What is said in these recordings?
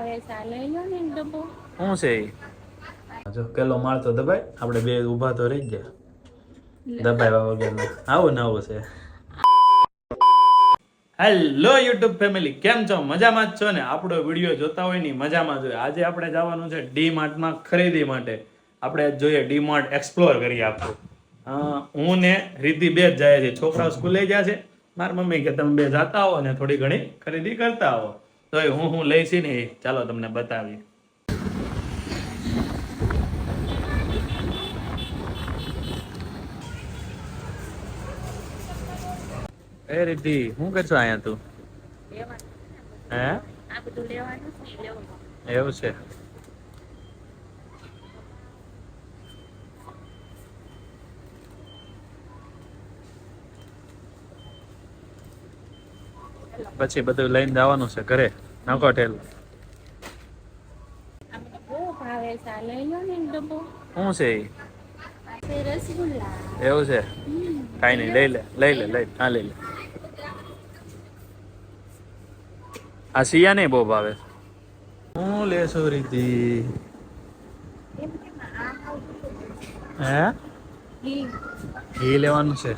ભાવે ચાલે લો ને ડબ્બો. શું છે ઈ? જો પેલો માળ તો દબાય, આપણે બે ઊભા તો રહી ગયા. દબાવ્યા વગર આવું ને આવું છે. હેલો યુટ્યુબ ફેમિલી, કેમ છો? મજામાં જ છો ને? આપણો વિડીયો જોતા હોય ને મજામાં જોઈએ. આજે આપણે જવાનું છે ડી માર્ટમાં ખરીદી માટે. આપણે જોઈએ ડી માર્ટ એક્સપ્લોર કરીએ આખું. હું ને રીતિ બે જ જાય છે. છોકરાઓ સ્કૂલે ગયા છે. મારી મમ્મી કે તમે બે જાતા આવો ને થોડી ઘણી ખરીદી કરતા આવો. તો હું લઈશી ને ચાલો તમને બતાવી. એ રીતિ શું કરશો અહીંયા તું? હે? આ બધું લેવાનું છે, લેવું. એવું છે. પછી બધું લઈને જવાનું છે ઘરે. નાખો ઠેલું. અમને બહુ ભાવે ચાલે લો ને ડબ્બો. શું છે ઈ? આ છે રસગુલ્લા. એવું છે. કાઈ નહીં, લઈ લે. હા લઈ લે. આ સિયા નહીં બહુ ભાવે. હું લેશો રીતિ? હે? ઘી લેવાનું છે.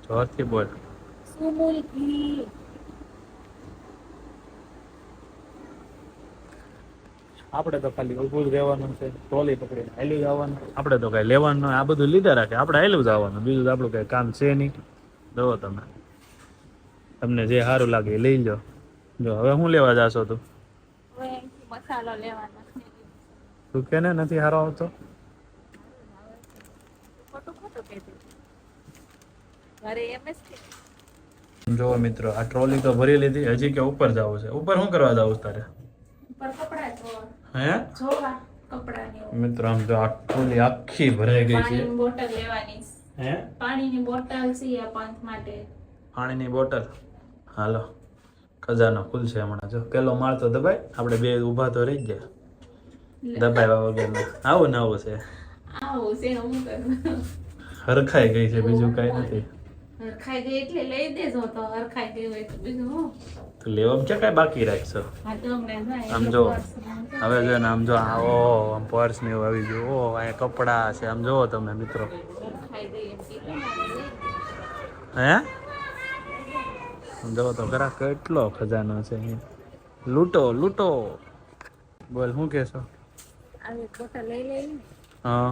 જોરથી બોલ. સુમુલ ઘી. આપણે તો ખાલી ઉભું રહેવાનું છે, ટ્રોલી પકડીને હાલ્યું જવાનું. આપણે તો કઈ લેવાનું આ બધું લીધા રાખે, આપણે હાલ્યું જવાનું. બીજું તો આપણું કઈ કામ છે નહીં. જોવો તમે, તમને જે સારું લાગે એ લઈ લો. જો હવે શું લેવા જાશો તું? મસાલો લેવાનો છે. તું કે ને નથી સારો આવતો. ખોટું કહેતી. ઘરે એમ જ કે. જો મિત્રો, આ ટ્રોલી તો ભરી લીધી. હજી કે ઉપર જવું છે? ઉપર શું કરવા જવું તારે? ઉપર કપડા ધોવા. હે? જોવા કપડાની. મિત્રો આમ જો આ ટ્રોલી આખી ભરાઈ ગઈ છે. પાણીની બોટલ લેવાની. હે? પાણીની બોટલ છે આ પંથ માટે. પાણીની બોટલ. હાલો, ખજાનો ખુલશે હમણાં. જો પેલો માળ તો દબાય, આપણે બે ઊભા તો રહી ગયા. દબાવ્યા વગર આવું ને આવું છે. આવું છે હું કરું. હરખાઈ ગઈ છે, બીજું કઈ નથી. હરખાઈ ગઈ એટલે લઈ દેજો. તો હરખાઈ ગઈ હોય તો બીજું હું. તો લેવામાં ક્યાં કઈ બાકી રાખશો? હા તો અમને જાય. આમ જો હવે જો ને, આમ જો આમ પર્સ ને એવું આવી ગયું. અહીંયા કપડા છે. આમ જોવો તમે મિત્રો. હરખાઈ ગઈ એમ કીધું ને. હે? જોવો તો ખરા કેટલો ખજાનો છે અહીંયા. લૂંટો. બોલ શું કહેશો? આવી બોટલ લઈ લઈ. હા,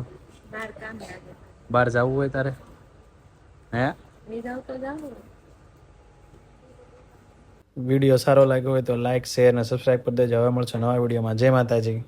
બહાર કામ લાગે. બહાર જવું હોય તારે? હે? લઈ જાવ તો જાવ. વિડીયો સારો લાગ્યો હોય તો લાઈક, શેર અને સબસ્ક્રાઈબ કરી દેજો. હવે મળશે નવા વિડીયોમાં. જય માતાજી.